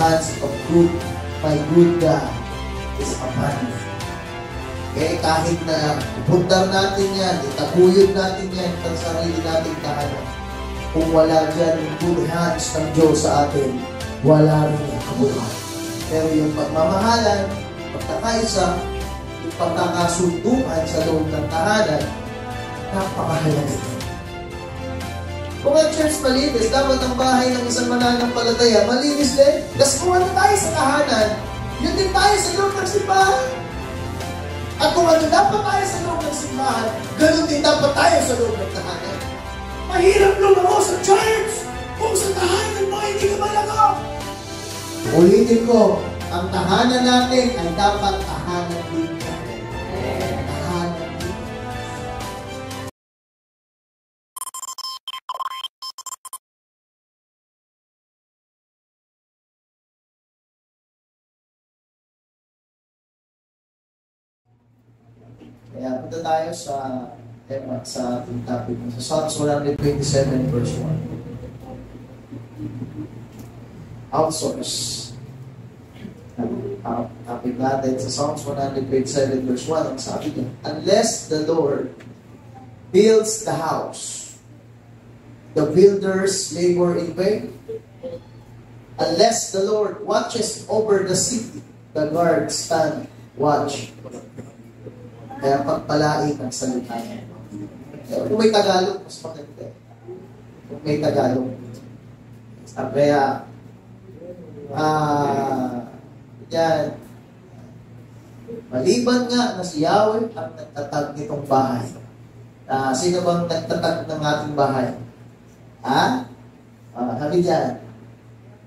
hands of my good God is upon me. Okay, kahit na pundar natin yan, itaguyod natin yan sa sarili nating tahanan, kung wala dyan yung good hands ng Diyos sa atin, wala rin yung kabuluhan. Pero yung pagmamahalan, pagkakaisa, yung pagkakasunduan sa loob ng tahanan, napakahalaga ito. Kung ang church malinis, dapat ang bahay ng isang mananampalataya malinis din. Kasi kung ano tayo sa tahanan, yun din tayo sa loob ng simbahan. At kung ano dapat tayo sa loob ng simbahan, ganun din dapat tayo sa loob ng tahanan. Mahirap lumago sa church kung sa tahanan mo hindi ka malago. Ulitin ko, ang tahanan natin ay dapat tahanan din. Tahanan din. Kaya punta tayo sa ating topic sa Psalms 127 verse 1. Outsource. Topic natin sa Psalms 127 verse 1. Ang sabi niya, unless the Lord builds the house, the builders labor in vain. Unless the Lord watches over the city, the guards stand watch. Kaya pagpalain ang salita niya. Kung may Tagalog, mas maganda. Kung may Tagalog. Kaya, yan. Maliban nga na si Yahweh ang nagtatag nitong bahay. Sino bang nagtatag ng ating bahay? Sabi dyan.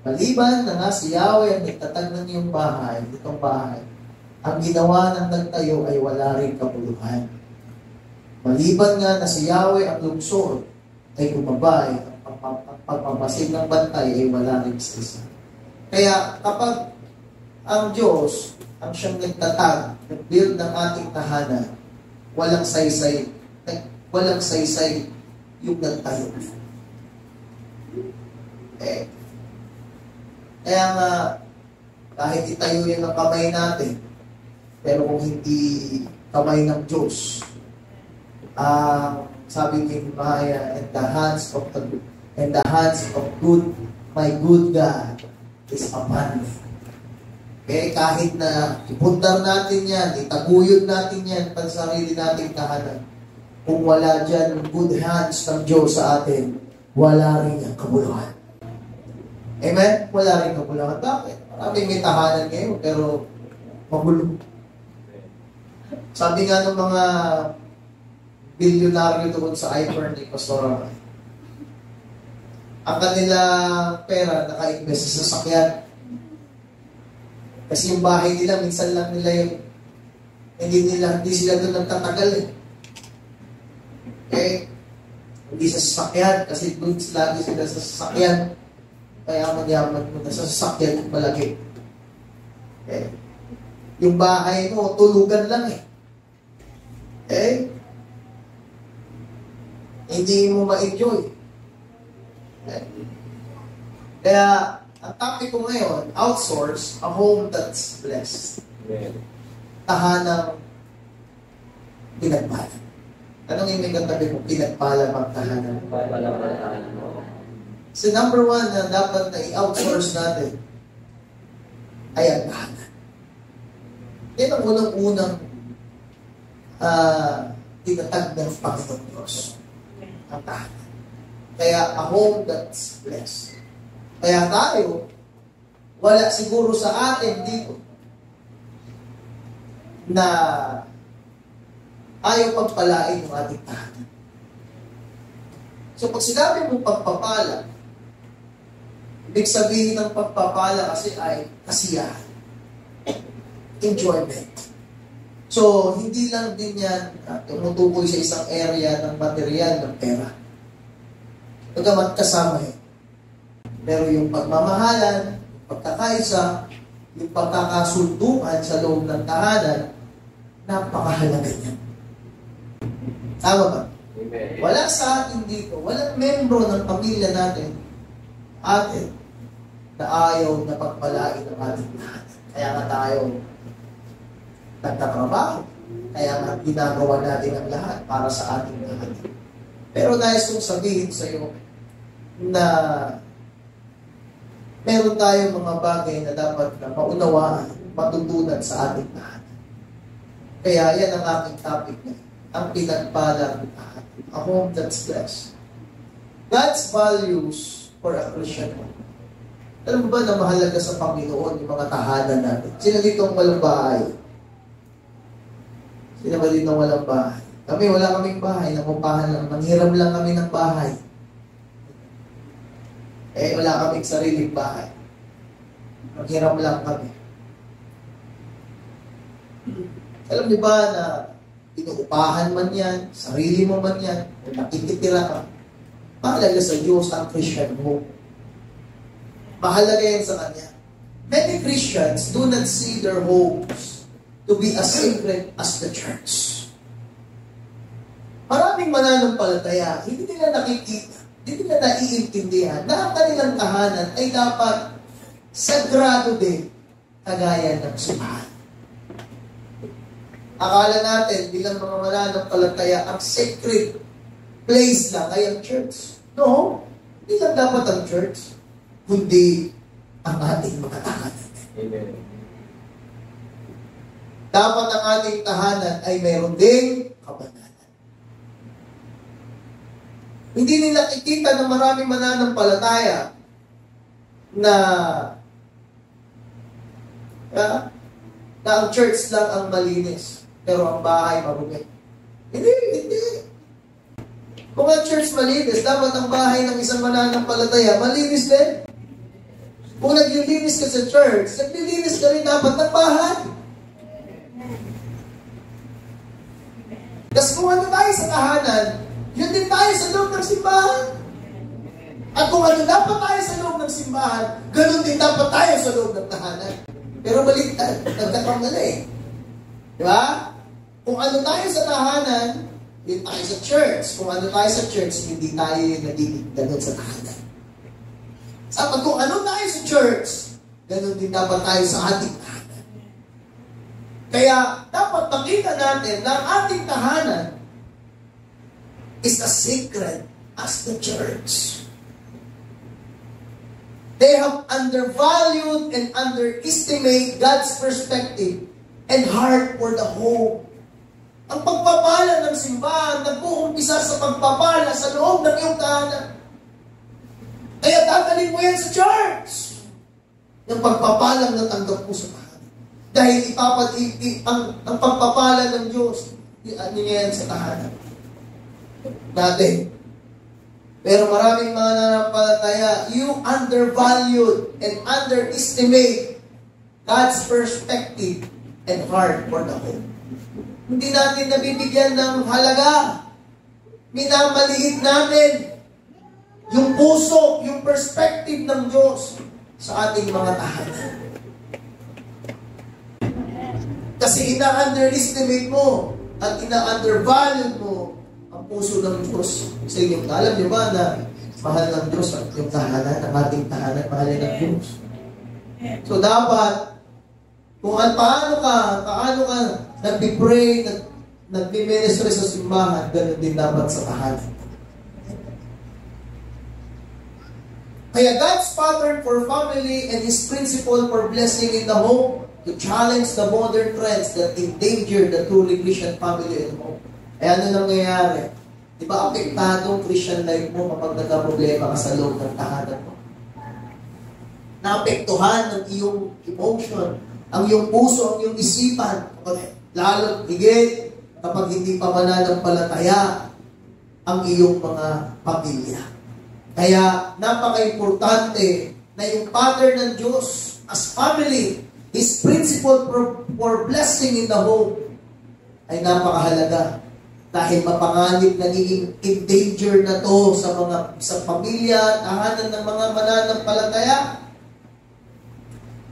Maliban na nga si Yahweh ang nagtatag ng iyong bahay, nitong bahay, ang ginawa ng nagtayo ay wala rin kabuluhan. Maliban nga na si Yahweh ang lungsod ay gumabay, ang pagmamasid ng bantay ay wala rin sa isa. Kaya kapag ang Diyos ang siyang nagtatag, nag-build ng ating tahanan, walang saysay yung nagtayo. Kaya nga, kahit itayo yun ang kamay natin, pero kung hindi kamay ng Diyos, sabi ni Maya, and the hands of my good God is upon me. Okay, kahit na ipundar natin yan, itaguyod natin yan sa sarili nating tahanan, kung wala dyan yung good hands ng Diyos sa atin, wala rin yung kabuluhan. Amen? Wala rin kabuluhan. Bakit? Maraming may tahanan ngayon, pero magulo. Sabi nga ng mga bilyonaryo doon sa iPhone ni Pastor, ang kanilang pera naka-invest sa sasakyan. Kasi yung bahay nila, minsan lang nila yung hindi sila doon nagtatagal eh. Okay? Hindi sa sasakyan, kasi doon lagi sila sa sasakyan. Kaya yaman mo na sa sasakyan malaki. Okay? Yung bahay mo, tulugan lang eh. Okay? Hindi mo ma-enjoy. Okay? Kaya, ang topic ko ngayon, outsource, a home that's blessed. Tahanang pinagpala. Anong yung katabi mo? Pinagpala magtahanan. So number one na dapat na i-outsource natin ay ang tahanan. Yan ang unang-unang tinatag ng Panginoon Diyos. Ang tahanan. Kaya a home that's blessed. Kaya tayo, wala siguro sa atin dito na ayaw pagpalain ng ating tahanan. So pag sinabi mong pagpapala, ibig sabihin ng pagpapala kasi ay kasiyahan. Enjoyment. So, hindi lang din yan tumutukoy sa isang area ng material ng pera. Pagkamat kasama yun. Pero yung pagmamahalan, pagkakaisa, yung pagkakasunduan sa loob ng tahanan, napakahalaga niya. Tama ba? Amen. Wala sa atin dito, walang membro ng pamilya natin, atin, na ayaw na pagpalain ng ating lahat. Kaya nga tayo nagtatrabaho. Kaya nga ginagawa natin ang lahat para sa ating lahat. Pero nais kong sabihin sa iyo na meron tayong mga bagay na dapat na maunawaan, matutunan sa ating lahat. Kaya yan ang aking topic na ang pinagpalang lahat. A home that's blessed. God's values for a Christian home. Alam mo ba na mahalaga sa Panginoon yung mga tahanan natin? Sino dito ang walang bahay? Sino ba dito ang walang bahay? Kami, wala kaming bahay. Nangupahan lang. Nanghiram lang kami ng bahay. Wala kaming sariling bahay. Nanghiram lang kami. Alam niyo ba na inuupahan man yan, sarili mo man yan, nakikitira ka, mahalaga sa Diyos ang Christian home. Mahalaga yan sa Kanya. Many Christians do not see their homes to be as sacred as the church. Maraming mananampalataya, hindi nila nakikita, hindi nila naiintindihan na ang kanilang tahanan ay dapat sagrado din, kagaya ng simbahan. Akala natin, bilang mga mananampalataya, ang sacred place lang ay ang church. No, hindi lang dapat ang church, kundi ang ating mga tahanan. Amen. Dapat ang ating tahanan ay mayroon ding kabanalan. Hindi nila nakikita ng maraming mananampalataya na ang church lang ang malinis, pero ang bahay marumi. Hindi. Kung ang church malinis, dapat ang bahay ng isang mananampalataya malinis din. Kung naglilinis ka sa church, naglilinis ka rin dapat ng bahay. Kasi kung ano tayo sa tahanan, yun din tayo sa loob ng simbahan. At kung ano dapat tayo sa loob ng simbahan, ganun din dapat tayo sa loob ng tahanan. Pero baliktad, nagkakamali eh. Di ba? Kung ano tayo sa tahanan, yun tayo sa church. Kung ano tayo sa church, hindi tayo yung nagiging ganun sa tahanan. Sapat kung ano tayo sa church, ganun din dapat tayo sa ating tahanan. Kaya dapat makita natin na ang ating tahanan is as sacred as the church. They have undervalued and underestimate God's perspective and heart for the home. Ang pagpapala ng simbahan nag-uumpisa sa pagpapala sa loob ng iyong tahanan. Kaya dadalhin mo yan sa church. Yung pagpapalang natanggap mo sa tahanan. Dahil ang pagpapala ng Diyos, ano yan sa tahanan natin. Pero maraming mga nanampalataya, you undervalued and underestimate God's perspective and heart for the home. Hindi natin nabibigyan ng halaga. Minamaliit natin yung puso, yung perspective ng Diyos sa ating mga tahanan. Kasi ina-underestimate mo at ina-undervalue mo ang puso ng Diyos sa inyong. Alam niyo ba na mahal ng Diyos at yung tahanan, ang ating tahanan, mahal ng Diyos. So dapat, kung paano ka nagpipray, nagpiministry sa simbahan, ganun din dapat sa tahanan. Kaya God's pattern for family and His principle for blessing in the home to challenge the modern trends that endanger the truly Christian family and home. Eh ano nangyayari? Di ba apektado ang Christian life mo kapag nagka-problema ka sa loob ng tahanan mo? Naapektuhan ang iyong emotion, ang iyong puso, ang iyong isipan. Lalo, higit, kapag hindi pa mananampalataya ang iyong mga pamilya. Kaya, napaka-importante na yung pattern ng Diyos as family, His principle for blessing in the home, ay napakahalaga. Dahil mapanganib nagiging in danger na to sa mga isang pamilya, tahanan ng mga mananampalataya.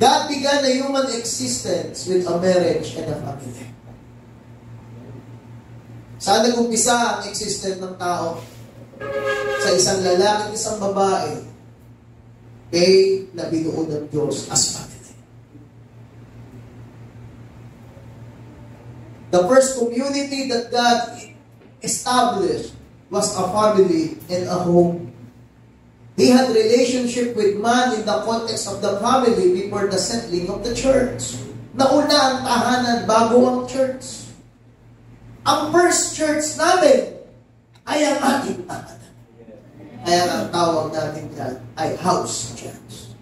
God began a human existence with a marriage and a family. Saan nag-umpisa ang existence ng tao? Sa isang lalaki at isang babae na binuo ng Diyos as family. The first community that God established was a family and a home. He had relationship with man in the context of the family before the settling of the church. Nauna ang tahanan bago ang church. Ang first church natin ay ang ating tahanan. Kaya ang tawag natin dyan ay house church.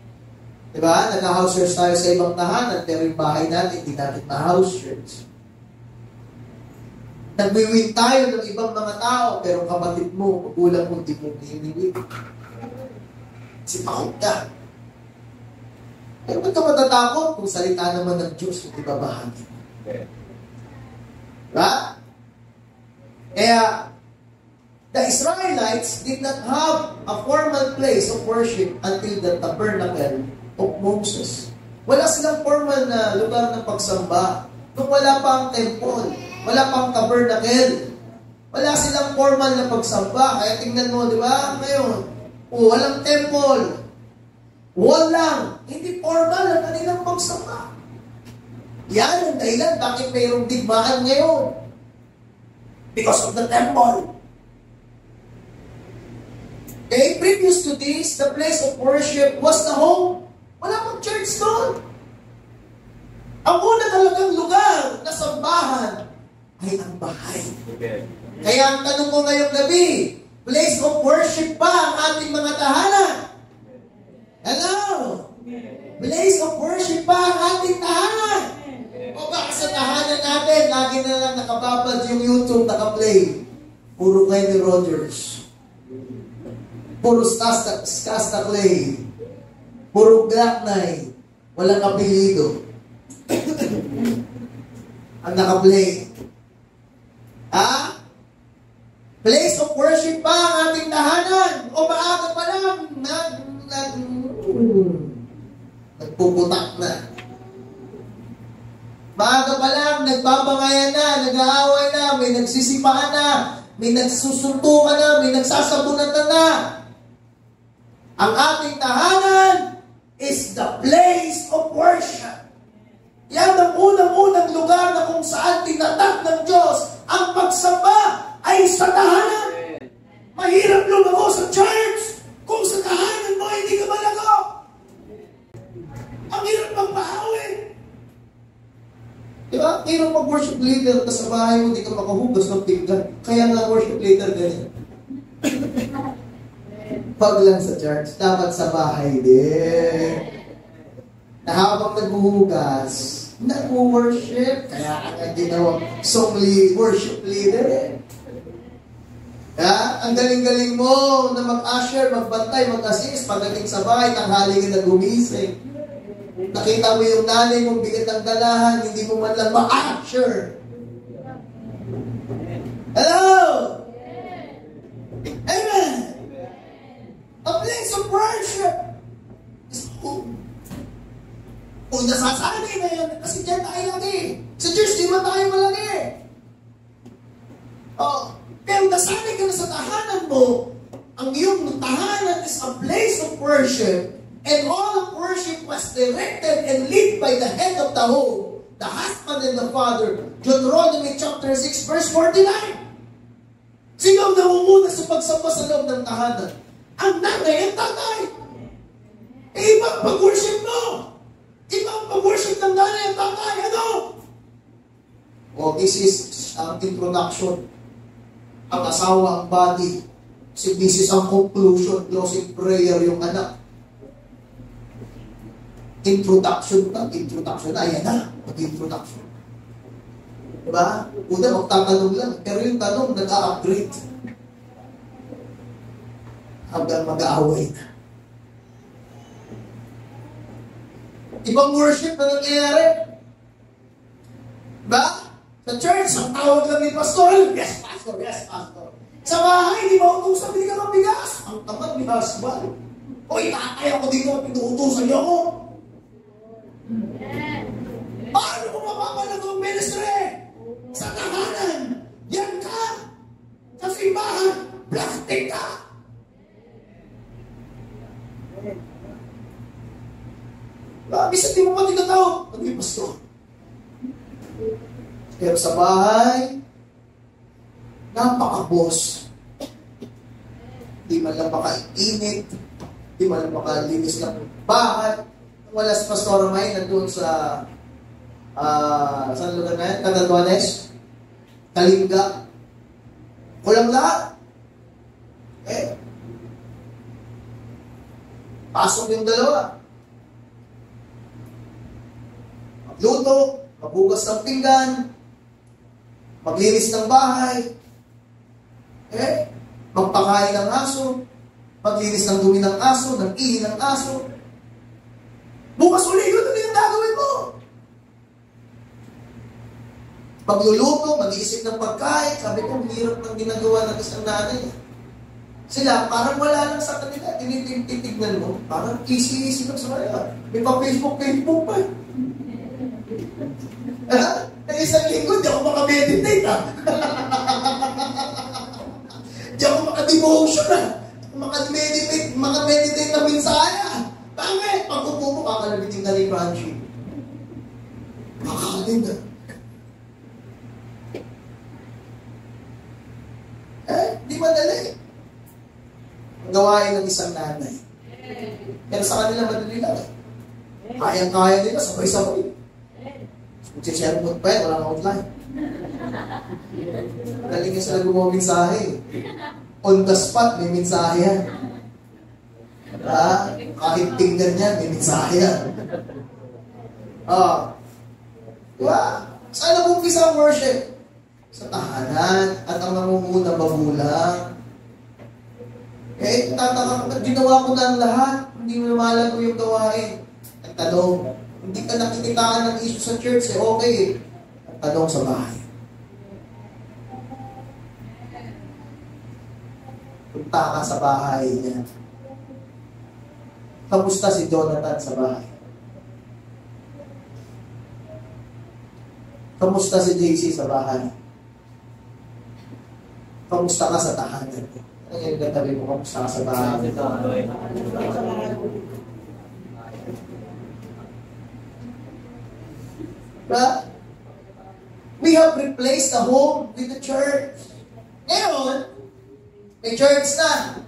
Diba? Nag-house church tayo sa ibang tahanan, pero yung bahay natin, hindi natin ma-house church. Nagwiwin tayo ng ibang mga tao, pero kapatid mo, magulang mo, hindi mo hiniwin. Si pakot ka. Pero ba't ka matatakot kung salita naman ng Diyos kung ibabahagi? Diba? Kaya, the Israelites did not have a formal place of worship until the tabernacle of Moses. Wala silang formal na lugar ng pagsamba. Nung wala pa ang temple, wala pa ang tabernacle, wala silang formal na pagsamba. Kaya tingnan mo, di ba? Ngayon, walang temple. Walang. Hindi formal ang kanilang pagsamba. Yan ang dahilan bakit mayroong digmaan ngayon. Because of the temple. Okay, previous to this, the place of worship was the home. Wala pang church doon. Ang una talagang lugar na sambahan ay ang bahay. Kaya ang tanong ko ngayong gabi, place of worship ba ang ating mga tahanan? Hello? Place of worship ba ang ating tahanan? O baka sa tahanan natin, lagi na lang nakababad yung YouTube nakaplay. Puro Kenny Rogers. Puro Skasta Clay. Puro Black Knight. Walang apelido. Ang nakaplay. Ha? Place of worship ba ang ating tahanan? O maaga pa lang nagpuputak na. Maaga pa lang nagbabangayan na, nag-aaway na, may nagsisipaan na, may nagsusuntukan na, may nagsasabunatan na. Ang ating tahanan is the place of worship. Yan ang unang-unang lugar na kung saan tinatag ng Diyos ang pagsamba ay sa tahanan. Mahirap lumago sa church kung sa tahanan mo hindi ka malago. Ang hirap magpahawi. Diba? Hirap mag-worship leader ka sa bahay mo, hindi ka makahugas ng pinggan. Kaya nga worship leader ganyan. Pag lang sa church, dapat sa bahay din. Na habang naghuhugas, nag-worship, kaya ang ginawang worship leader. Ang galing-galing mo na mag-usher, magbantay, mag-assist, pagdating sa bahay, tanghali ka na gumising. Nakita mo yung nanay mong bigat ng dalahan, hindi mo man lang ma-usher. Hello? Amen! A place of worship is home. Kung nasasanay na yan, kasi dyan tayo lagi. Sa church, di man tayo malagi. Pero nasanay ka na sa tahanan mo, ang iyong tahanan is a place of worship, and all of worship was directed and led by the head of the home, the husband and the father. Deuteronomy chapter 6, verse 49. Sino ang namumuna sa pagsamba sa loob ng tahanan? Ang nanay at tatay. Ibang pag-worship mo. Ibang pag-worship ng nanay at tatay. Ano? This is ang introduction. Ang asawa ang body. Kasi this is ang conclusion, closing prayer yung anak. Introduction na. Ayan na. Mag-introduction. Diba? Una, magtatanong lang. Pero yung tanong, nag-a-upgrade. Hanggang mag-aaway na. Ibang worship na nangyayari. Diba? Sa church, ang tawag lang ni pastor, yes, pastor, yes, pastor. Sa bahay, di ba utusan, hindi ka mabigas. Ang tamad ni husband. O itatay ako dito at pinuutusan niyo ako. Paano mo mapapalag ang ministry? Sa tahanan, yan ka. Sa simbahan, plastic ka. di ka tao. Ano yung pastor? Pero sa bahay, napaka-boss. Di man lang makainit, di man lang makalinis ng bahay. Wala si Pastor May nandun sa saan lugar na yan? Catanduanes? Kalinga? Kulang lahat. Pasok yung dalawa. Magluto, maghugas ng pinggan, maglinis ng bahay, magpakain ng aso, maglinis ng dumi ng aso, ng ihi ng aso. Bukas uli, yun ulit yung gagawin mo. Magluluto, mag-iisip ng pagkain. Sabi ko, hirap ng ginagawa ng isang nanay. Sila, parang wala lang sa kanila. Tinitignan mo. Parang easy lang sa kanila. May pa-Facebook pa. Isang linggo, di ako makameditate, ha? Di ako makadevotion, ha? Makameditate na minsaya. Bakit? Pag upo mo, kakalabitin ka ni Crunchy. Kakakalin na. Di madali. Ang gawain ng isang nanay. Pero sa kanila madali lang. Kayang-kaya nila, sabay-sabay. Mag-share mo pa yan, walang outline. Magaling nga sila gumawa mensahe. On the spot, may mensahe yan. Kahit tingnan yan, may mensahe yan. Diba? Saan nag-umpisa ang worship? Sa tahanan at ang namumuna magulang. Tataka ko, ginawa ko na ang lahat. Hindi mo namalago yung gawain. Ang tanong, hindi ka nakikitaan ng issue sa church, okay. Ang tanong sa bahay. Punta ka sa bahay niya. Kamusta si Jonathan sa bahay? Kamusta si JC sa bahay? Kamusta ka sa tahanan? Ano yung gatabi mo? Kamusta ka sa bahay? But we have replaced the home with the church. Ngayon, may church na.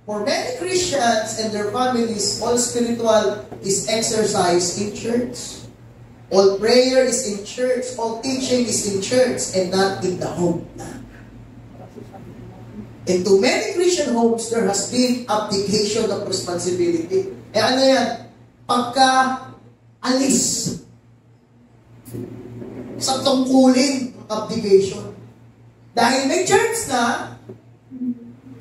For many Christians and their families, all spiritual is exercised in church. All prayer is in church. All teaching is in church and not in the home. And to many Christian homes, there has been abdication of responsibility. Ano yan? Pagka-alis sa tungkulin, abdication. Dahil may church na,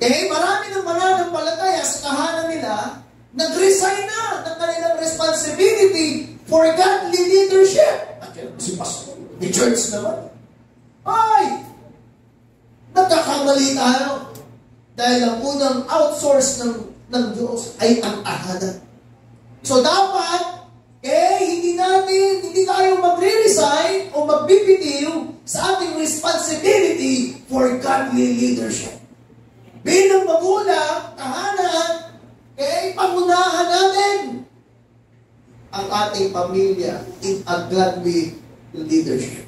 marami ng mananampalataya sa tahanan nila, nag-resign na ng kanilang responsibility for godly leadership. Si Pastor, may church naman. Ay! Nagkakamali tayo. Dahil ang unang outsource ng Diyos ay ang tahanan. So dapat, hindi tayo magre-resign o magbibitiw sa ating responsibility for godly leadership. Bilang magulang, tahanan, pangunahan natin ang ating pamilya in a godly leadership.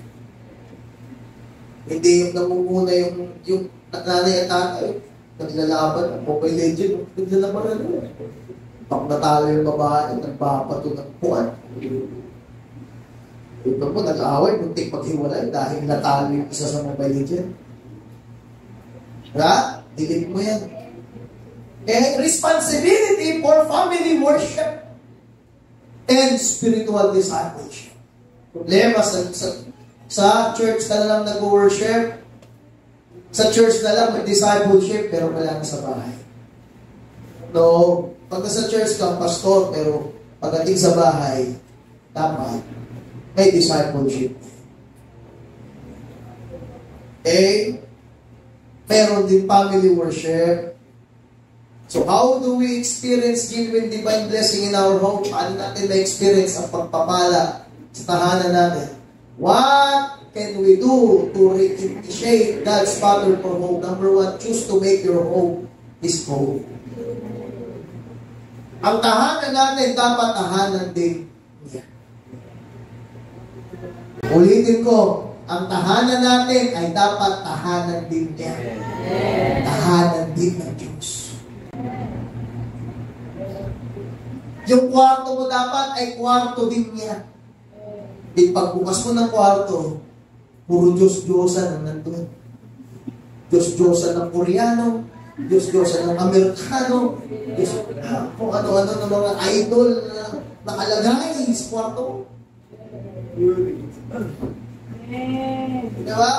Hindi yung namumuna yung nanay at tatay, naglalaban ng Mobile Legends, naglalaban na pag natalo yung babae, nagpapato ng puwan. Ito mo, nag-aaway, muntik maghiwalay dahil natalo yung isa sa Mobile Legends. Delete mo yan. Responsibility for family worship and spiritual discipleship. Problema sa church na lang nag-worship, sa church na lang mag-discipleship, pero wala na sa bahay. No, pag sa church ka, pastor, pero pagdating sa bahay, dapat may discipleship. Meron din family worship. So how do we experience genuine divine blessing in our home? Paano natin na-experience ang pagpapala sa tahanan natin? What can we do to re-initiate God's pattern for home? Number one, choose to make your home His home. Ang tahanan natin dapat tahanan din niya. Ulitin ko, ang tahanan natin ay dapat tahanan din niya. Tahanan din ng Diyos. Yung kwarto mo dapat ay kwarto din niya. Di pagbukas mo ng kwarto, puro Diyos-Diyosan ang nandun. Diyos-Diyosan ng Koreano, Diyos-Diyosan ng Amerikano, kung ano-ano ng mga idol na nakalagay sa kwarto. Diba?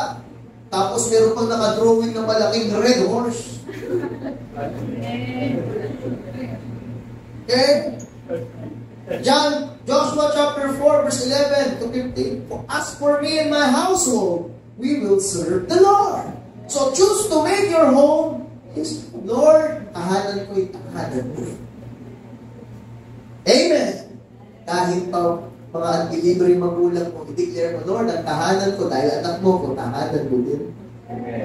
Tapos meron pang nakadrawing ng malaking red horse. Okay? Joshua chapter 4 verse 11 to 15. As for me and my household, we will serve the Lord. So choose to make your home His Lord. Tahanan ko'y tahanan mo. Amen. Kahit pa mga unbeliever magulang mo, i-declare mo, Lord, ang tahanan ko dahil anak mo ko, tahanan mo din.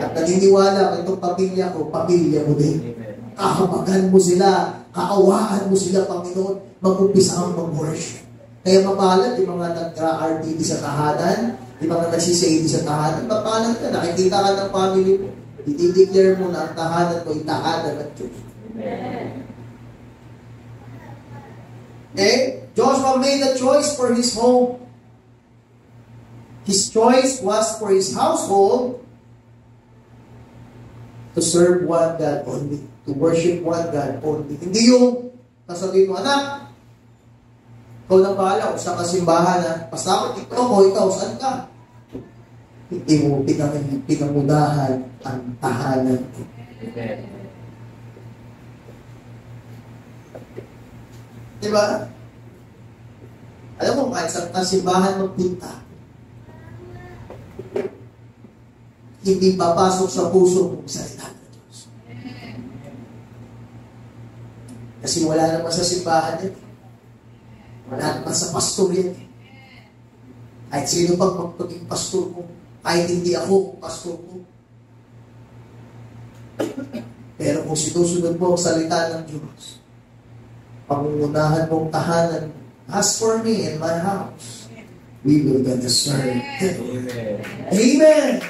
At naniniwala itong pamilya ko, pamilya mo din. Kahabagan mo sila, kaawaan mo sila, Panginoon, mag-umpisa kang mag-worship. Kaya mapalad yung mga nag-RTD sa tahanan, yung mga nagsisaydi sa tahanan, mapalad ka, nakikita ka ng family mo, i-declare mo na ang tahanan mo, itahanan at Diyos. Okay? Joshua made a choice for his home. His choice was for his household to serve one God only, to worship one God only. Hindi yung sasabihin mo, anak, ikaw nang bahala, kung saan ka simbahan, ha? Basta ikaw, saan ka? Hindi mo pinangunahan ang tahanan. Diba? Alam mo, kahit sa simbahan magpunta, hindi papasok sa puso mong salita ng Diyos. Kasi wala naman sa simbahan yan. Wala naman sa pastor yan. Kahit sino pang magpaging pastor ko, kahit hindi ako pastor ko. Pero kung sinusunod mo ang salita ng Diyos, pangungunahan mong tahanan, as for me and my house, we will gonna serve the Lord. Amen!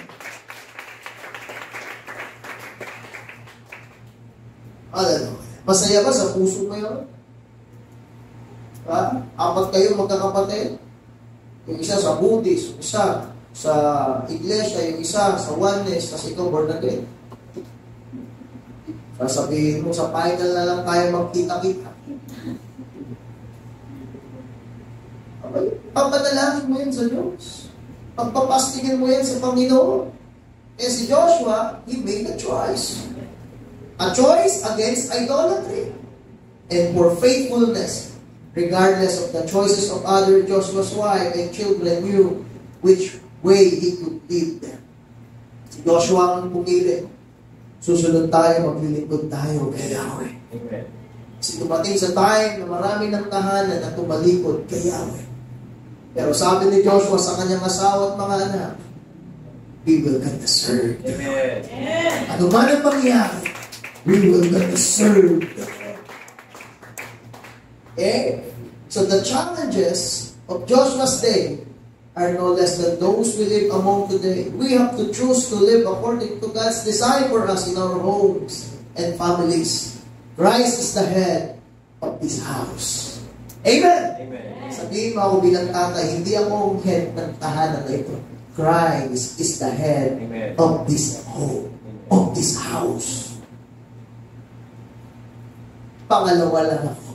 Hallelujah. Masaya ba sa puso mo yun? Ha? 4 kayo magkakapatid. Yung isa sa Buddhist, yung isa sa Iglesia, yung isa sa Oneness, kasi ikaw born again. Sasabihin mo, sa final na lang tayo magkita-kita. Papadalangin mo yan sa Diyos. Pagpapastingin mo yan sa Panginoon. Eh si Joshua, he made a choice. A choice against idolatry. And for faithfulness, regardless of the choices of other, Joshua's wife and children knew which way he could lead them. Si Joshua ang pumili. Susunod tayo, maglilingkod tayo kay Yahweh. Amen. Kasi dumating sa time na marami ng tahanan na tumalikod kay Yahweh. Pero sabi ni Joshua sa kanyang asawa at mga anak, we will gonna serve the Lord. Ano man ang mangyari, we will gonna serve the Lord. Okay? So the challenges of Joshua's day are no less than those we live among today. We have to choose to live according to God's design for us in our homes and families. Christ is the head of this house. Amen! Amen. Sabihin mo ako bilang tatay, hindi ako ang head ng tahanan na ito. Christ is the head Amen. Of this home, Amen. Of this house. Pangalawa lang ako.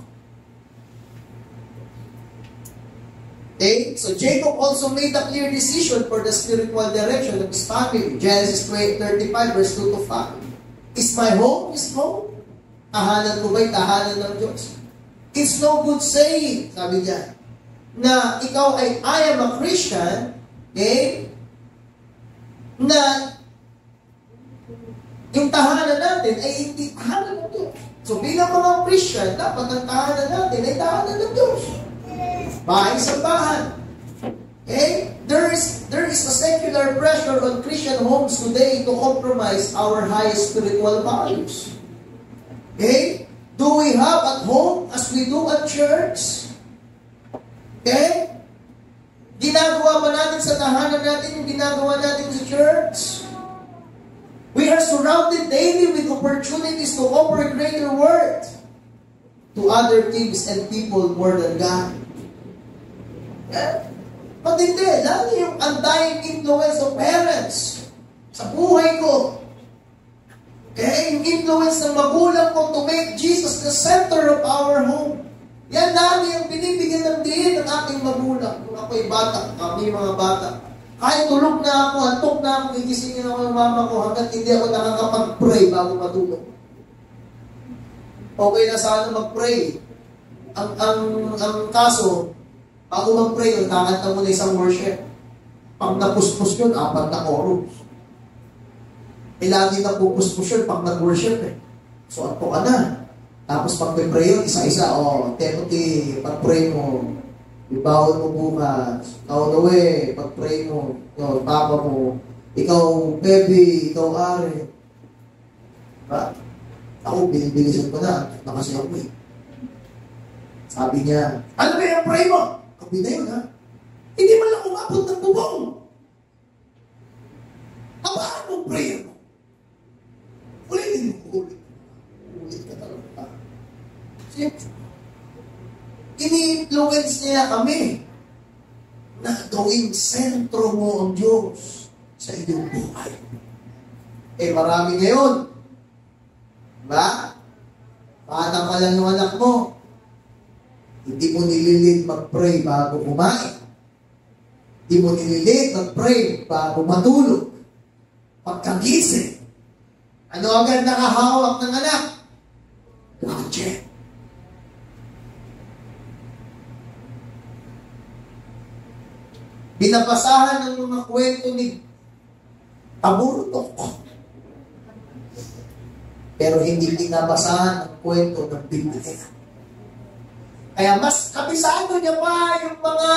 Okay? So Jacob also made a clear decision for the spiritual direction of his family. Genesis 35 verse 2 to 5. Is my home his home? Tahanan ko ba'y tahanan ng Diyos? It's no good saying, sabi niya, na ikaw ay, I am a Christian, okay? Na yung tahanan natin ay hindi tahanan ng Diyos. So bilang mga Christian, dapat ang tahanan natin ay tahanan ng Diyos. Bahay sa bahan. Okay? There is a secular pressure on Christian homes today to compromise our highest spiritual values. Okay? Do we have at home as we do at church? Okay? Ginagawa ba natin sa tahanan natin yung ginagawa natin sa church? We are surrounded daily with opportunities to offer a greater word to other things and people more than God. Matindi, lalo yung undying influence of parents sa buhay ko. Yung influence ng magulang ko to make Jesus the center of our home. Yan lagi ang binibigyan ng diin ng aking magulang. Kung ako'y bata, kami mga bata. Kahit tulog na ako, antok na ako, gigisingin ako ng mama ko hanggat hindi ako nakakapag-pray bago matulog. Okay na sana mag-pray. Ang kaso, bago mag-pray, kakanta mo na isang worship. Pag napuspos yun, 4 na chorus. Lagi na pupuspos yun pag nag-worship So, antok ka na. Tapos pag pray yun, isa-isa, Timothy, pag-pray mo. Ibawal mo bukas. Ikaw Noe, pag-pray mo. Ikaw, papa mo. Ikaw, baby. Ikaw, Are. Diba? Ako, bilisan ko na. Nakasi ako Sabi niya, ano ba yung pray mo? Kapi na yun, ha? Hindi man lang umabot ng bubong. Abaan mo prayer mo? Ulitin mo. Ulit ka talaga. Siyempre. Ini-influence niya kami na gawing sentro mo ang Diyos sa iyong buhay. Marami ngayon. Diba? Bata pa lang yung anak mo. Hindi mo nililid mag-pray bago kumain. Hindi mo nililid mag-pray bago matulog. Pagkagising. Ano agad nakahawak ng anak? Gadget. Binabasahan ng mga kwento ni Taburtok. Pero hindi binabasahan ang kwento ng Biblia. Kaya mas kabisado niya pa yung mga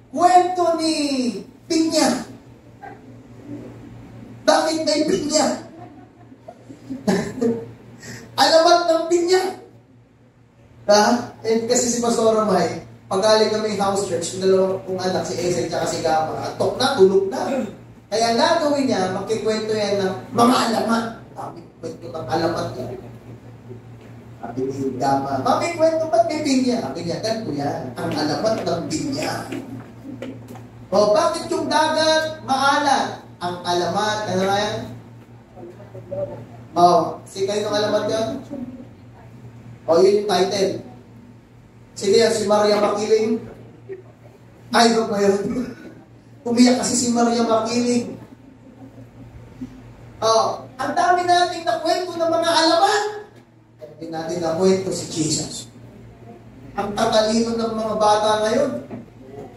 kwento ni Pinya. Bakit may Pinya? Alamat ng Pinya. Kasi si Pastor Ramay, pag-aling kami house church, yung dalawang kong anak, si Esek at si Gama, atok na, tulog na. Kaya gagawin niya, magkikwento yan ng mga alamat. Sabi, kwento ng alamat niya. Sabi ni Gama, mami, kwento ba't may Pinya? Sabi niya, ganito yan, ang alamat ng Pinya. Bakit yung dagat maalat? Ang alamat, ano nga yan? Kayo ng alamat yan? Yun yung title. Sino yan? Si Maria Makiling? Ay, ba yun? Umiyak kasi si Maria Makiling. Ang dami natin na kwento ng mga alamat. Hindi natin na kwento si Jesus. Ang tatalino ng mga bata ngayon.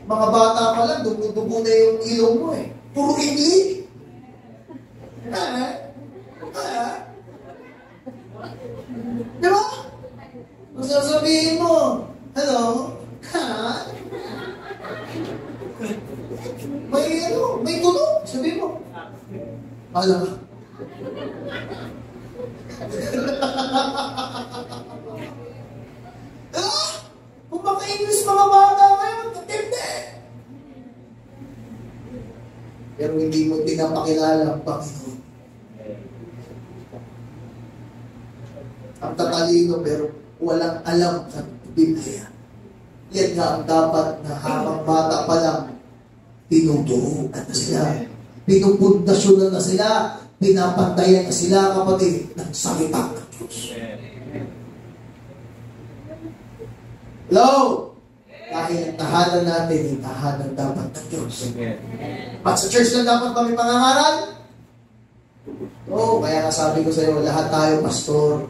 Mga bata pa lang, dugo na yung ilong mo Puro English. Di ba? Kung sasabihin mo, hello, may tulog. Sabihin mo. Alam ka. Kung maka-English mga bata ngayon, katindi. Pero hindi mo pinapakilala ang Panginoon. Ang tatalino pero walang alam sa Biblia. Yan nga ang dapat na habang bata pa lang, tinuturuan na sila. Pinupundasyonan na sila. Pinapantayan na sila, kapatid, ng salita ng Diyos. Hello? Dahil ang tahanan natin, yung tahanan dapat ng Diyos. At sa church lang dapat kami pangangaral? Kaya sabi ko sa iyo, lahat tayo pastor.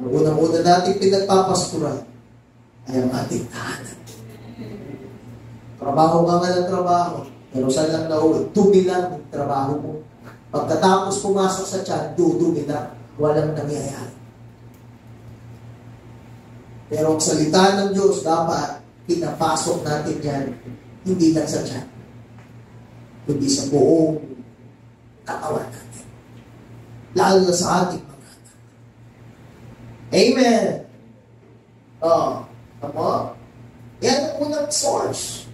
Ang unang-una natin pinagpapastoral ay ang ating tahanan. Trabaho ka nga ng trabaho, pero saan lang nauwi? Dumi lang ang trabaho mo. Pagkatapos pumasok sa tiyan, dudumi lang. Walang nangyayari. Pero ang salita ng Diyos, dapat pinapasok natin yan, hindi lang sa tiyan, kundi sa buong katawan natin. Lalo na sa ating mga anak. Amen! Tama? Yan ultimate source.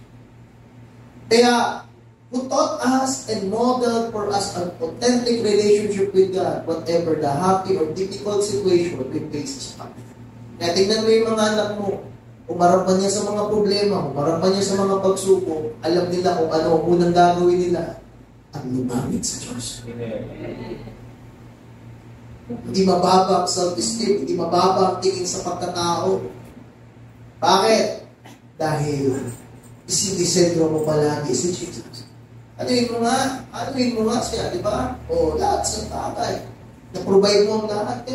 Kaya, who taught us and modeled for us an authentic relationship with God, whatever the happy or difficult situation we face. Kaya tingnan mo yung mga anak mo, umarap niya sa mga problema, umarap niya sa mga pagsubok, alam nila kung ano ang unang gagawin nila, ang lumamit sa Diyos. Hindi mababa ang self-esteem, hindi mababa ang tingin sa pagkatao. Bakit? Dahil isindisenyo mo palagi si Jesus. Anuin mo nga siya, di ba? O lahat sa bagay. Na-provide mo ang lahat.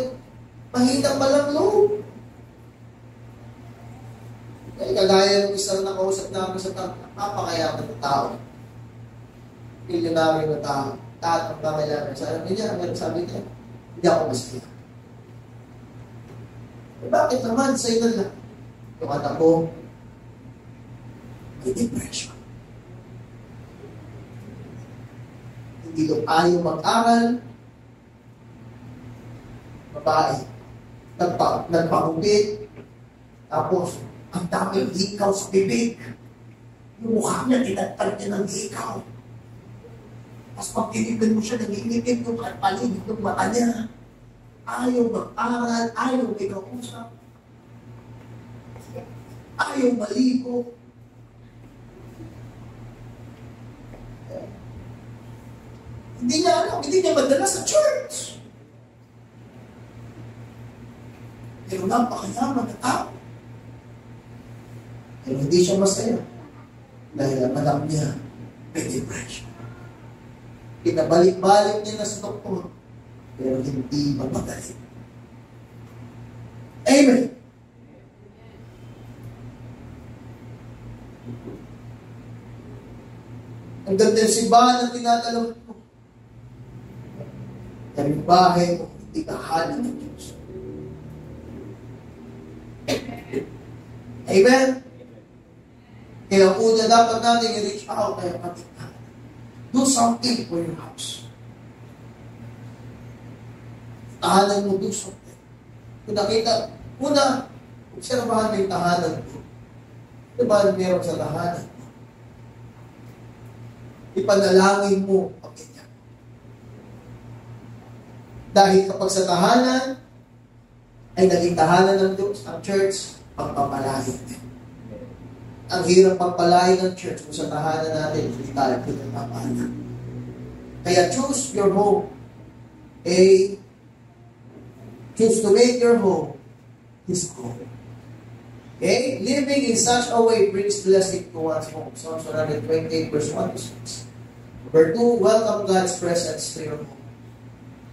Mahina pa lang loob. Kaya kagaya ng isang nakausap namin sa tao, napapakayaman ng tao. Milyonaryo na tao. Lahat ang pangailangan. Sabi niya, hindi ako masaya. Bakit naman sa'yo na lang? Yung anak ko, may depression. Hindi lang ayaw mag-aral. Babae. Nagpakupit. Tapos, ang daming hikaw sa bibig. Yung mukha niya, tinatag niya ng hikaw. Tapos pag tinignan mo siya, nangingitim yung paligid ng mata niya. Ayaw mag-aral, ayaw may kausap. Ayaw maligo. Hindi niya madala sa church. Pero napakayaman na tao. Pero hindi siya masaya. Dahil ang anak niya, may depression. Pinabalik-balik niya na sa doktor. Pero hindi mapagaling. Amen. Ang ganda ng simbahan ang tinatalaw mo. Yung bahay mo, hindi kahanan ng Diyos. Amen? Kaya una dapat natin i-reach out kaya katingnan. Do something for your house. Tahanan mo, do something. Kung nakita, observahan mo yung tahanan mo. Ano ba meron sa tahanan mo? Ipanalangin mo ang ganyan. Dahil kapag sa tahanan ay naging tahanan ng Diyos, ang church, pagpapalahin din. Ang hirap pagpalahin ng church kung sa tahanan natin, hindi tayo pinagpapalan. Kaya choose your home. Choose to make your home His home. Okay? Living in such a way brings blessing to one's home. Psalms 128 verse 1 to 6. Number 2, welcome God's presence to your home.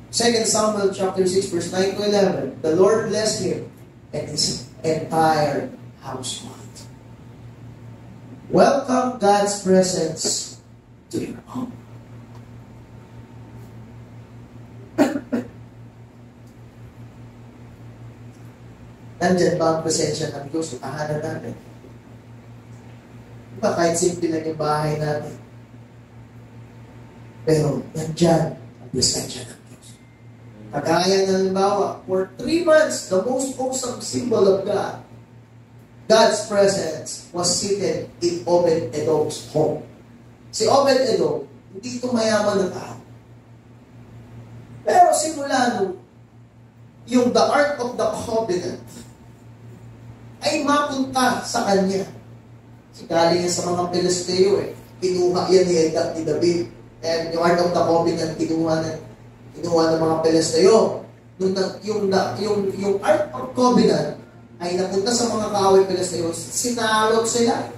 2 Samuel chapter 6 verse 9 to 11. The Lord blessed him and his entire household. Welcome God's presence to your home. Nandyan ba ang presensya ng Diyos sa tahanan natin? Diba kahit simple lang yung bahay natin? Pero nandyan ang presensya ng Diyos. Kagaya ng halimbawa, for 3 months, the most awesome symbol of God, God's presence was seated in Obed-Edom's home. Si Obed-Edom, hindi ito mayaman na tao. Pero simula nung yung the Ark of the Covenant ay mapunta sa kanya. Kasi galing yan sa mga Pilisteo Kinuha yan ni David. And yung Ark of the Covenant, kinuha ng mga Pilisteo. Yung Ark of Covenant ay napunta sa mga kaaway Pilisteo, sinalot sila,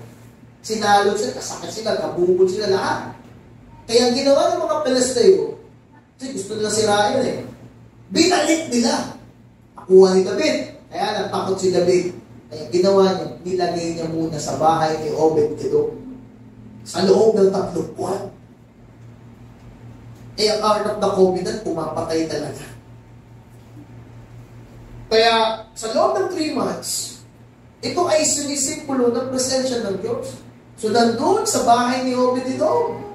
kasakit sila, kabubol sila lahat. Kaya ang ginawa ng mga Pilisteo, kasi gusto nila sirain binalik nila. Nakuha ni David. Kaya natakot si David. Kaya ginawa niya, nilagay niya muna sa bahay ni Obed-Edom. Sa loob ng 3 buwan. Kaya ang Ark of the Covenant, pumapatay talaga. Kaya sa loob ng 3 months, ito ay sumisimbolo ng presensya ng Diyos. So nandun sa bahay ni Obed-Edom.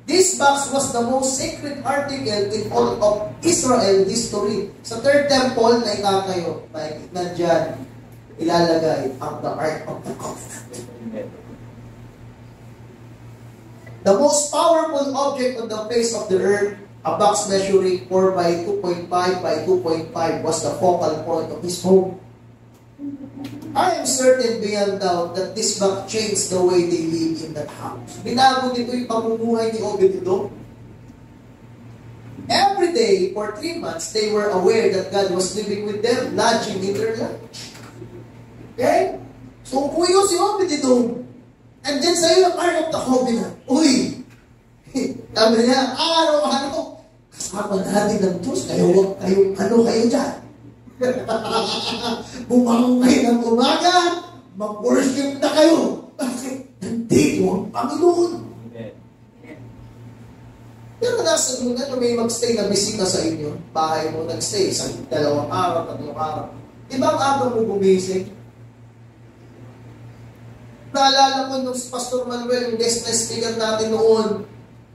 This box was the most sacred article in all of Israel history. Sa third temple na ikakayo, nandyan ilalagay ang the Ark of the Covenant. The most powerful object on the face of the earth, a box measuring 4 by 2.5 by 2.5, was the focal point of his home. I am certain beyond doubt that this box changed the way they live in that house. Binago nito yung pamumuhay ni Obed-Edom. Every day, for 3 months, they were aware that God was living with them, lodging in their life. Okay? So, kung yun si Obed-Edom, and then sa'yo yung Ark of the Covenant, uy, sabi niya, araw-araw, kasama natin ng Diyos, kayo dyan. Bumangon kayo ng umaga, mag-worship na kayo. Bakit? Nandito ang Panginoon. Pero nasa lugar na may magstay na bisita sa inyo, bahay mo nagstay, sa 2 araw, 3 araw. Diba ang aga mo gumising? Naalala ko nung Pastor Manuel, yung guest na speaker natin noon,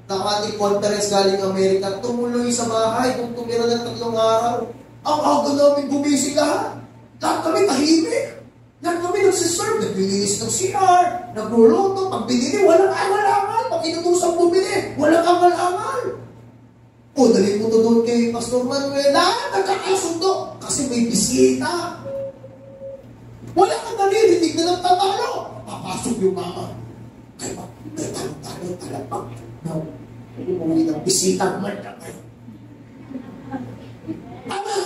na ating conference galing Amerika, tumuloy sa bahay kung tumira ng 3 araw. Ang aga namin gumising lahat. Lahat kami tahimik. Lahat kami nagsiserve, naglilinis ng CR, nagluluto, pag binili, walang angal-angal. Pag inutusang bumili, walang angal-angal. O, dali mo to doon kay Pastor Manuel. Nagkakasundo kasi may bisita. Wala kang naririnig na nagtatalo. Papasok yung mama. Kaya may talo-talo talapag. Umuwi ng bisita naman na kayo. Tama!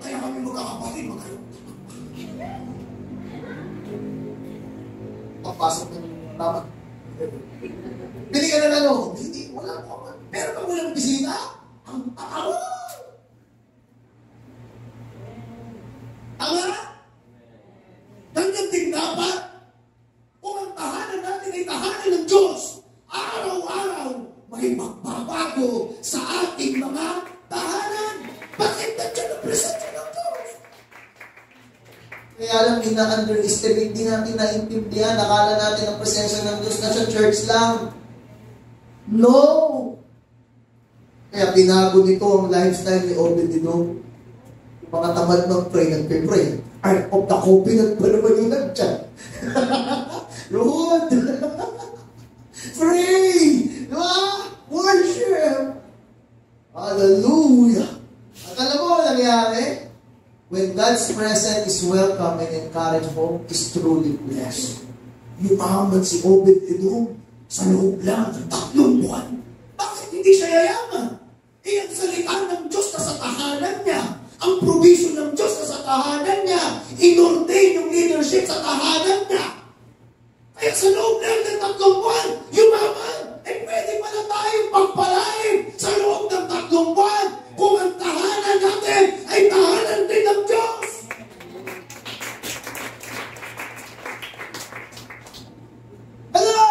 Kaya kami magkakapatid magayon. Papasok ng mama. Bili ka na ano? Hindi, wala ko. Pero pag walang bisita, ang tao. Tama? Ganyan din dapat. Kung ang tahanan natin ay tahanan ng Diyos, araw-araw may magbabago sa ating mga tahanan. Bakit nandiyan ang presensya ng Diyos? Kaya lang, ina-underestimate din natin naintindihan. Nakala natin ang presensya ng Diyos na sa church lang. No! Kaya binago nito ang lifestyle ni Obed-Edom. Mga tamad mag-pray, nagpe-pray. Ark of the Covenant pa naman yung nagtyan. Lord! Pray! Diba? Worship! Hallelujah! At alam mo ang nangyari? When God's presence is welcome and encouraged home, is truly blessed. Yumaman si Obed-Edom sa loob lang ng 3 buwan. Bakit hindi siya yayaman? Ang salita ng Diyos na sa tahanan niya. Ang provision ng Diyos na sa tahanan niya. In-ordain yung leadership sa tahanan niya. Kaya sa loob lang ng 3 buwan, yumaman. Pwede pala tayong pagpalain sa loob ng 3 buwan kung ang tahanan natin ay tahanan din ng Diyos. Hello!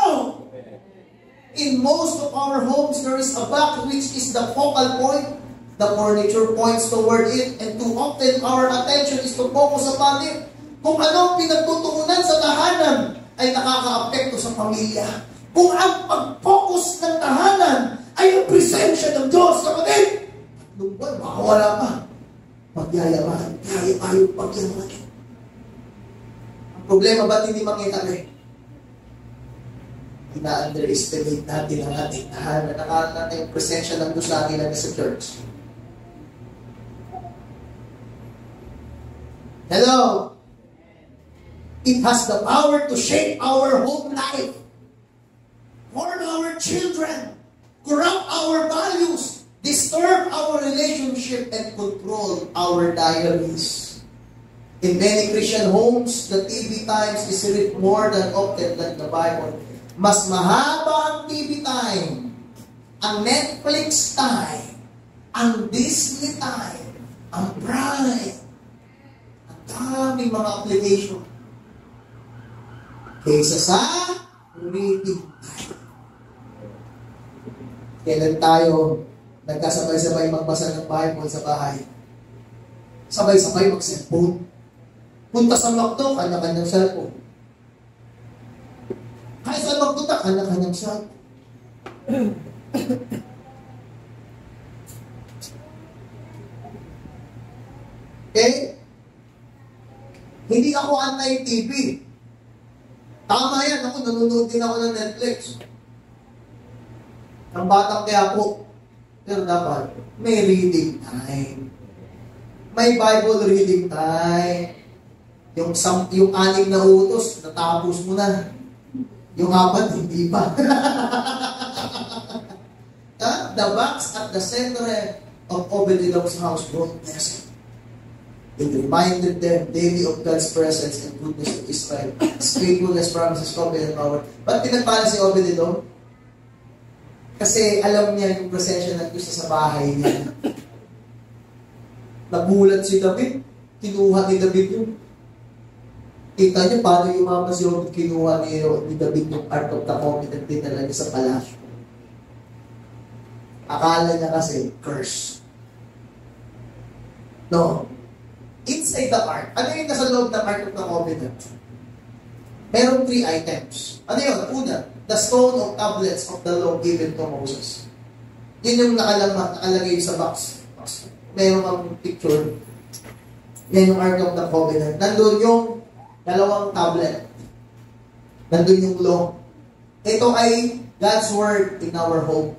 In most of our homes, there is a back which is the focal point. The furniture points toward it, and too often our attention is to focus upon it. Kung ano pinagtutuunan sa tahanan ay nakaka-apekto sa pamilya. Kung ang pag-focus ng tahanan ay ang presensya ng Diyos, kapatid, nung buwan, makawala pa. Pagyayaman, kaya tayong pagyayaman. Ang problema ba't hindi makita rin? Ina-underestimate natin ang ating tahanan. Nakala natin yung presensya ng Diyos sa atin sa church. Hello? It has the power to shape our home life, warn our children, corrupt our values, disturb our relationship, and control our diaries. In many Christian homes, the TV times is read more than often than the Bible. Mas mahaba ang TV time, ang Netflix time, ang Disney time, ang Prime, ang daming mga application kaysa sa reading time. Kailan tayo nagkasabay-sabay magbasa ng Bible sa bahay? Sabay-sabay mag-cellphone. Punta sa McDo, kanya-kanyang cellphone. Kaya sa magpunta, kanya-kanyang cellphone. Okay? Hindi ako anti-TV. Tama yan. Ako, nanonood din ako ng Netflix. Ang batang kaya po, pero dapat may reading time. May Bible reading time. Yung 6 na utos, natapos mo na. Yung 4, hindi pa. The box at the center of Obed-Edom's house brought blessing. It reminded them daily of God's presence and goodness of Israel. His faithfulness, promises, covenant, power. Ba't pinagpala si Obed-Edom? Kasi alam niya yung presensya ng Diyos sa bahay niya. Nagulat si David. Kinuha ni David yun. Kita niyo paano yung mama si Obed kinuha ni David yung Ark of the Covenant din talaga sa palasyo. Akala niya kasi, curse. No. Inside the ark, ano yung nasa loob ng Ark of the Covenant? Merong 3 items. Ano yun? Una, the stone of tablets of the law given to Moses. Yun yung nakalagay sa box. Meron ang picture. Yan yung Ark of the Covenant. Nandun yung 2 tablet. Nandun yung law. Ito ay God's word in our home.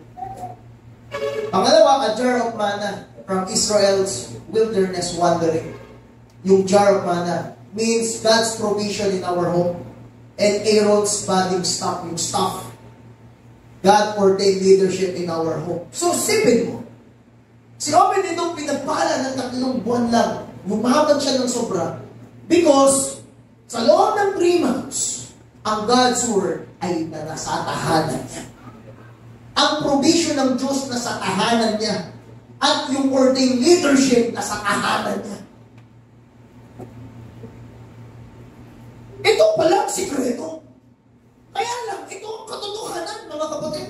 Pangalawa, a jar of manna from Israel's wilderness wandering. Yung jar of manna means God's provision in our home. And Aaron's budding staff, yung staff. God ordained leadership in our home. So, sipin mo. Si Obed-Edom pinagpala ng 3 buwan lang. Bumabag siya ng sobra. Because, sa loob ng 3 months, ang God's word ay nasa tahanan niya. Ang provision ng Diyos na sa tahanan niya at yung ordained leadership na sa tahanan niya. Ito pala ang sikreto. Kaya lang, ito ang katotohanan, mga kapatid.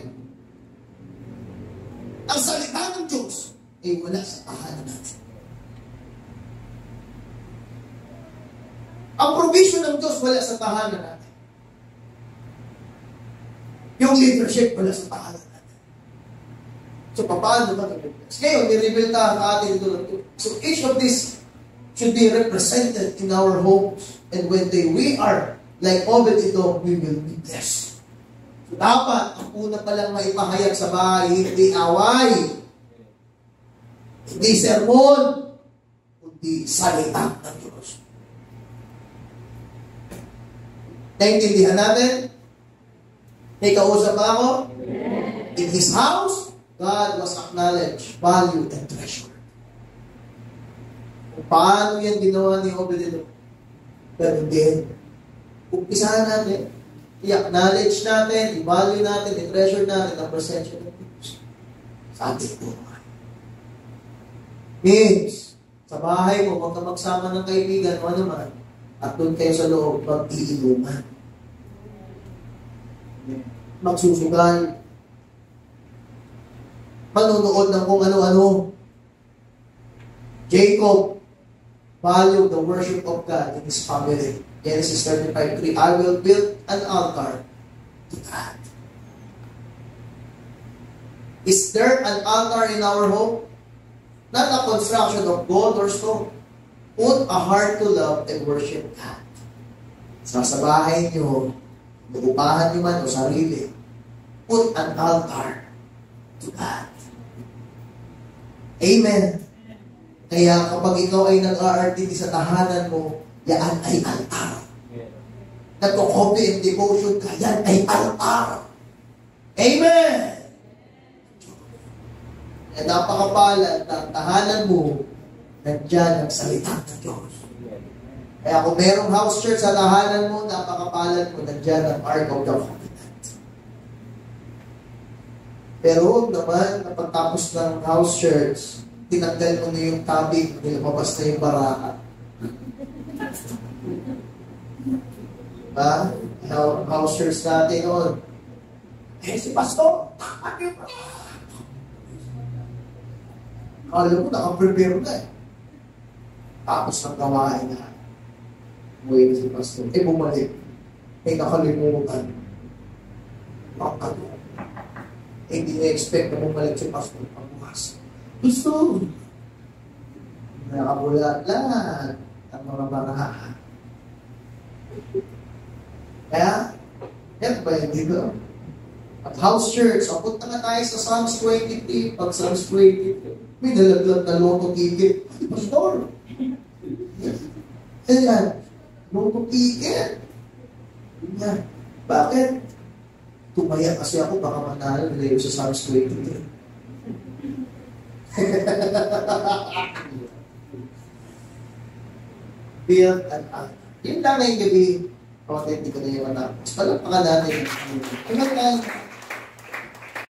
Ang salita ng Diyos ay wala sa tahanan natin. Ang provision ng Diyos wala sa tahanan natin. Yung leadership wala sa tahanan natin. So, paano ba ito? Ngayon, ni-reveal ta ang ating ito. So, each of these should be represented in our homes. And when we are like Obed-Edom, we will be blessed. So, dapat, ang una palang maipahayag sa bahay, hindi away, hindi sermon, kundi salita ng Diyos. Naintindihan natin? May kausap ba ako? In His house, God was acknowledged, valued, and treasured. Kung paano yan ginawa ni Obed-Edom? Pero din, umpisahan natin, i-acknowledge natin, i-value natin, i-treasure natin ang presensya ng Diyos sa ating buhay. Means, sa bahay mo, huwag ka magsama ng kaibigan o ano man, at doon kayo sa loob, mag-iinuman. Magsusugal, manunood ng kung ano-ano. Jacob valued the worship of God in his family. Genesis 35:3, I will build an altar to God. Is there an altar in our home? Not a construction of gold or stone. Put a heart to love and worship God. Sa bahay niyo, upahan niyo man o sarili, put an altar to God. Amen. Kaya kapag ikaw ay nag-RRTD sa tahanan mo, yan ay altar. Nagko-copy and devotion ka, yan ay altar. Amen. Kaya napakapalad na ang tahanan mo, nandiyan ang salita ng Diyos. Kaya kung merong house church sa tahanan mo, napakapalad mo, nandiyan ang Ark of the Covenant. Pero huwag naman, napagtapos ng house church, tinanggal mo na yung topic, nilabas na yung baraka. Diba? House church natin noon. Si Pastor, alam mo, nakaprepare na eh. Tapos ng gawain na. Umuwi na si Pastor. Bumalik. Nakalimutan. Makakalo. Hindi na-expect na bumalik si Pastor pagbukas. Gusto. Nakabulat lahat ang mga baraha. Kaya, yan ba yung dito? House church. O, punta na tayo sa Psalms 23. Pag Psalms 23, may nalaglag na loto ticket. Pastor. Ayan. Loto ticket. Ayan. Bakit? Tumaya kasi ako, baka manalo nila yung sa Psalms 23. Build an altar. Yun lang na yung gabi. Content ko na yung anak. Mas pala natin. Amen.